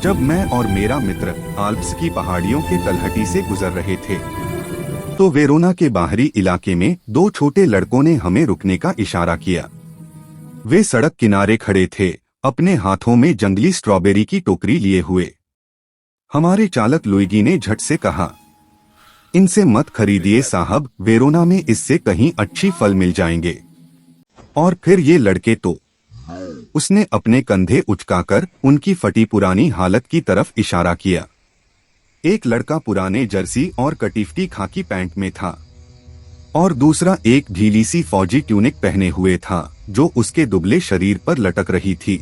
जब मैं और मेरा मित्र आल्प्स की पहाड़ियों के तलहटी से गुजर रहे थे तो वेरोना के बाहरी इलाके में दो छोटे लड़कों ने हमें रुकने का इशारा किया। वे सड़क किनारे खड़े थे, अपने हाथों में जंगली स्ट्रॉबेरी की टोकरी लिए हुए। हमारे चालक लुइगी ने झट से कहा, इनसे मत खरीदिए साहब, वेरोना में इससे कहीं अच्छी फल मिल जाएंगे। और फिर ये लड़के तो। उसने अपने कंधे उचकाकर उनकी फटी पुरानी हालत की तरफ इशारा किया। एक लड़का पुराने जर्सी और कटीफटी खाकी पैंट में था और दूसरा एक ढीली सी फौजी ट्यूनिक पहने हुए था जो उसके दुबले शरीर पर लटक रही थी।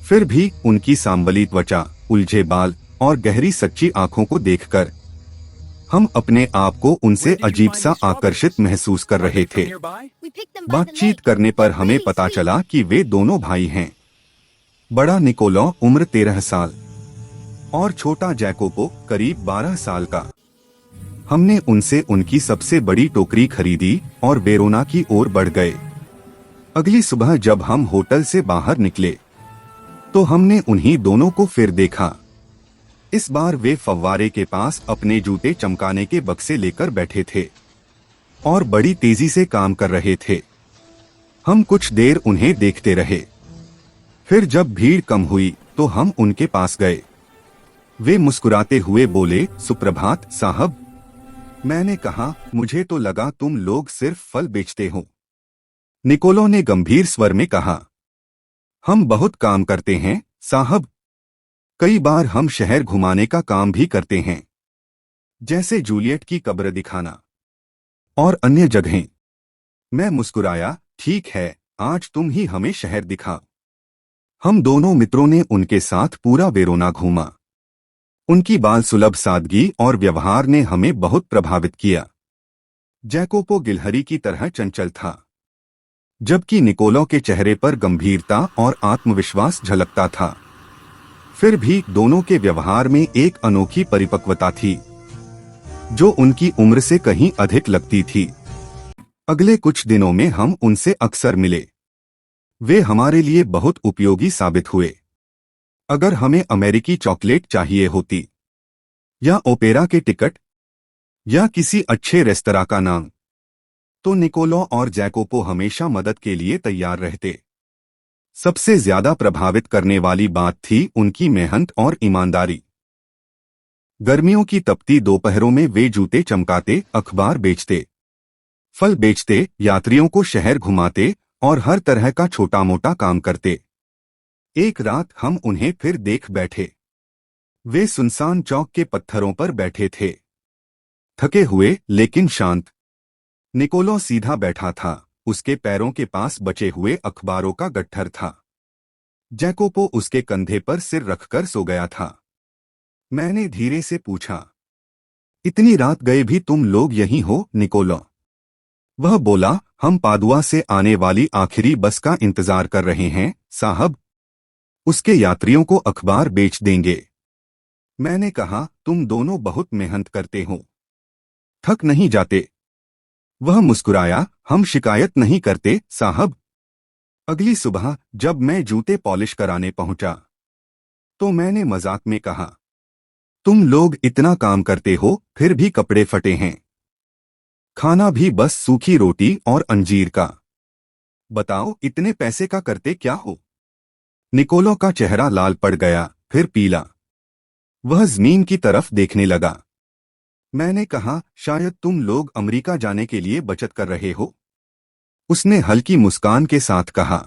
फिर भी उनकी सांबली त्वचा, उलझे बाल और गहरी सच्ची आंखों को देखकर हम अपने आप को उनसे अजीब सा आकर्षित महसूस कर रहे थे। बातचीत करने पर हमें पता चला कि वे दोनों भाई हैं। बड़ा निकोलो उम्र 13 साल और छोटा जैकोपो करीब 12 साल का। हमने उनसे उनकी सबसे बड़ी टोकरी खरीदी और वेरोना की ओर बढ़ गए। अगली सुबह जब हम होटल से बाहर निकले तो हमने उन्हीं दोनों को फिर देखा। इस बार वे फव्वारे के पास अपने जूते चमकाने के बक्से लेकर बैठे थे और बड़ी तेजी से काम कर रहे थे। हम कुछ देर उन्हें देखते रहे। फिर जब भीड़ कम हुई तो हम उनके पास गए। वे मुस्कुराते हुए बोले, सुप्रभात साहब। मैंने कहा, मुझे तो लगा तुम लोग सिर्फ फल बेचते हो। निकोलो ने गंभीर स्वर में कहा, हम बहुत काम करते हैं साहब। कई बार हम शहर घुमाने का काम भी करते हैं, जैसे जूलियट की कब्र दिखाना और अन्य जगहें। मैं मुस्कुराया, ठीक है, आज तुम ही हमें शहर दिखा। हम दोनों मित्रों ने उनके साथ पूरा वेरोना घूमा। उनकी बाल सुलभ सादगी और व्यवहार ने हमें बहुत प्रभावित किया। जैकोपो गिलहरी की तरह चंचल था, जबकि निकोलो के चेहरे पर गंभीरता और आत्मविश्वास झलकता था। फिर भी दोनों के व्यवहार में एक अनोखी परिपक्वता थी जो उनकी उम्र से कहीं अधिक लगती थी। अगले कुछ दिनों में हम उनसे अक्सर मिले। वे हमारे लिए बहुत उपयोगी साबित हुए। अगर हमें अमेरिकी चॉकलेट चाहिए होती या ओपेरा के टिकट या किसी अच्छे रेस्तरां का नाम, तो निकोलो और जैकोपो हमेशा मदद के लिए तैयार रहते। सबसे ज्यादा प्रभावित करने वाली बात थी उनकी मेहनत और ईमानदारी। गर्मियों की तपती दोपहरों में वे जूते चमकाते, अखबार बेचते, फल बेचते, यात्रियों को शहर घुमाते और हर तरह का छोटा मोटा काम करते। एक रात हम उन्हें फिर देख बैठे। वे सुनसान चौक के पत्थरों पर बैठे थे, थके हुए लेकिन शांत। निकोलो सीधा बैठा था, उसके पैरों के पास बचे हुए अखबारों का गट्ठर था। जैकोपो उसके कंधे पर सिर रखकर सो गया था। मैंने धीरे से पूछा, इतनी रात गए भी तुम लोग यहीं हो निकोलो? वह बोला, हम पादुआ से आने वाली आखिरी बस का इंतजार कर रहे हैं साहब। उसके यात्रियों को अखबार बेच देंगे। मैंने कहा, तुम दोनों बहुत मेहनत करते हो, थक नहीं जाते? वह मुस्कुराया, हम शिकायत नहीं करते साहब। अगली सुबह जब मैं जूते पॉलिश कराने पहुंचा तो मैंने मजाक में कहा, तुम लोग इतना काम करते हो फिर भी कपड़े फटे हैं। खाना भी बस सूखी रोटी और अंजीर का। बताओ, इतने पैसे का करते क्या हो? निकोलो का चेहरा लाल पड़ गया, फिर पीला। वह जमीन की तरफ देखने लगा। मैंने कहा, शायद तुम लोग अमेरिका जाने के लिए बचत कर रहे हो। उसने हल्की मुस्कान के साथ कहा,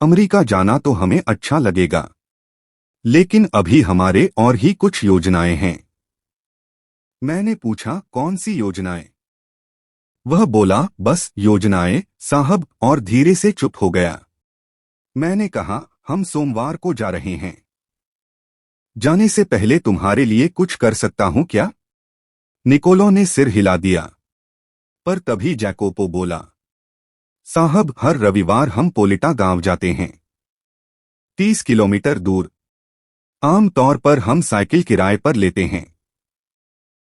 अमेरिका जाना तो हमें अच्छा लगेगा, लेकिन अभी हमारे और ही कुछ योजनाएं हैं। मैंने पूछा, कौन सी योजनाएं? वह बोला, बस योजनाएं साहब, और धीरे से चुप हो गया। मैंने कहा, हम सोमवार को जा रहे हैं। जाने से पहले तुम्हारे लिए कुछ कर सकता हूं क्या? निकोलो ने सिर हिला दिया। पर तभी जैकोपो बोला, साहब, हर रविवार हम पोलिटा गांव जाते हैं, 30 किलोमीटर दूर। आम तौर पर हम साइकिल किराए पर लेते हैं।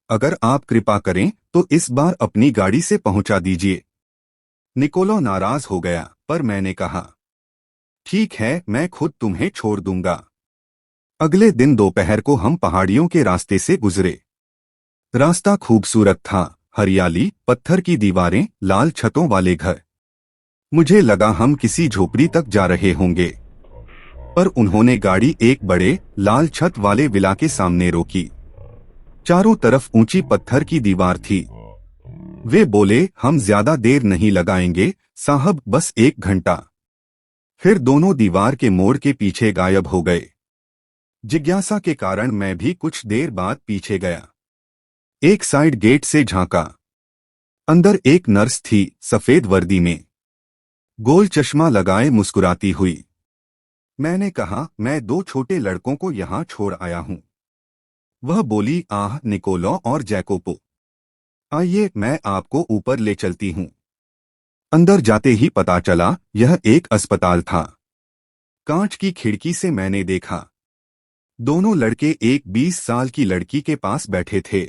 अगर आप कृपा करें तो इस बार अपनी गाड़ी से पहुंचा दीजिए। निकोलो नाराज हो गया, पर मैंने कहा, ठीक है, मैं खुद तुम्हें छोड़ दूंगा। अगले दिन दोपहर को हम पहाड़ियों के रास्ते से गुजरे। रास्ता खूबसूरत था, हरियाली, पत्थर की दीवारें, लाल छतों वाले घर। मुझे लगा हम किसी झोपड़ी तक जा रहे होंगे, पर उन्होंने गाड़ी एक बड़े लाल छत वाले विला के सामने रोकी। चारों तरफ ऊंची पत्थर की दीवार थी। वे बोले, हम ज्यादा देर नहीं लगाएंगे साहब, बस 1 घंटा। फिर दोनों दीवार के मोड़ के पीछे गायब हो गए। जिज्ञासा के कारण मैं भी कुछ देर बाद पीछे गया। एक साइड गेट से झांका। अंदर एक नर्स थी, सफेद वर्दी में, गोल चश्मा लगाए मुस्कुराती हुई। मैंने कहा, मैं 2 छोटे लड़कों को यहाँ छोड़ आया हूँ। वह बोली, आह निकोलो और जैकोपो, आइए मैं आपको ऊपर ले चलती हूँ। अंदर जाते ही पता चला यह एक अस्पताल था। कांच की खिड़की से मैंने देखा, दोनों लड़के एक 20 साल की लड़की के पास बैठे थे।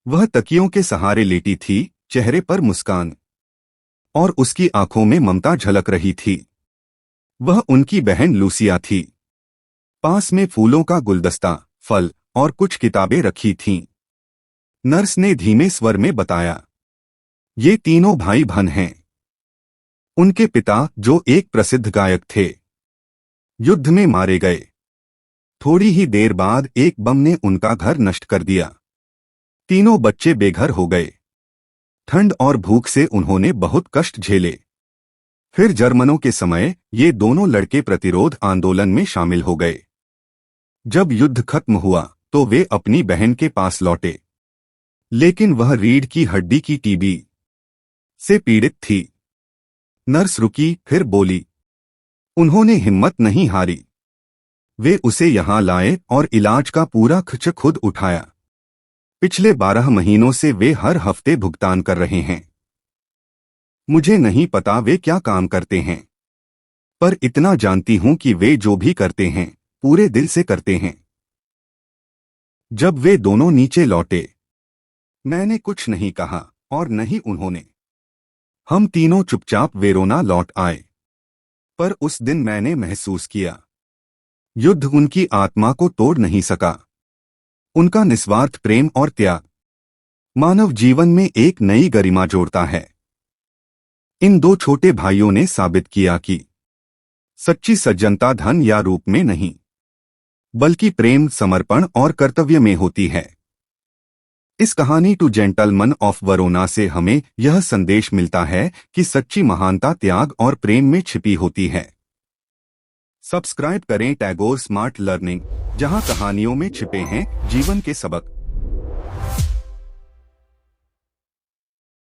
वह तकियों के सहारे लेटी थी, चेहरे पर मुस्कान, और उसकी आंखों में ममता झलक रही थी। वह उनकी बहन लूसिया थी। पास में फूलों का गुलदस्ता, फल और कुछ किताबें रखी थीं। नर्स ने धीमे स्वर में बताया, ये तीनों भाई बहन हैं। उनके पिता, जो एक प्रसिद्ध गायक थे, युद्ध में मारे गए। थोड़ी ही देर बाद एक बम ने उनका घर नष्ट कर दिया। तीनों बच्चे बेघर हो गए। ठंड और भूख से उन्होंने बहुत कष्ट झेले। फिर जर्मनों के समय ये दोनों लड़के प्रतिरोध आंदोलन में शामिल हो गए। जब युद्ध खत्म हुआ तो वे अपनी बहन के पास लौटे, लेकिन वह रीढ़ की हड्डी की टीबी से पीड़ित थी। नर्स रुकी, फिर बोली, उन्होंने हिम्मत नहीं हारी। वे उसे यहाँ लाए और इलाज का पूरा खर्च खुद उठाया। पिछले 12 महीनों से वे हर हफ्ते भुगतान कर रहे हैं। मुझे नहीं पता वे क्या काम करते हैं, पर इतना जानती हूं कि वे जो भी करते हैं पूरे दिल से करते हैं। जब वे दोनों नीचे लौटे, मैंने कुछ नहीं कहा और न ही उन्होंने। हम तीनों चुपचाप वेरोना लौट आए। पर उस दिन मैंने महसूस किया, युद्ध उनकी आत्मा को तोड़ नहीं सका। उनका निस्वार्थ प्रेम और त्याग मानव जीवन में एक नई गरिमा जोड़ता है। इन 2 छोटे भाइयों ने साबित किया कि सच्ची सज्जनता धन या रूप में नहीं, बल्कि प्रेम, समर्पण और कर्तव्य में होती है। इस कहानी टू जेंटलमैन ऑफ वरोना से हमें यह संदेश मिलता है कि सच्ची महानता त्याग और प्रेम में छिपी होती है। सब्सक्राइब करें टैगोर स्मार्ट लर्निंग, जहां कहानियों में छिपे हैं जीवन के सबक।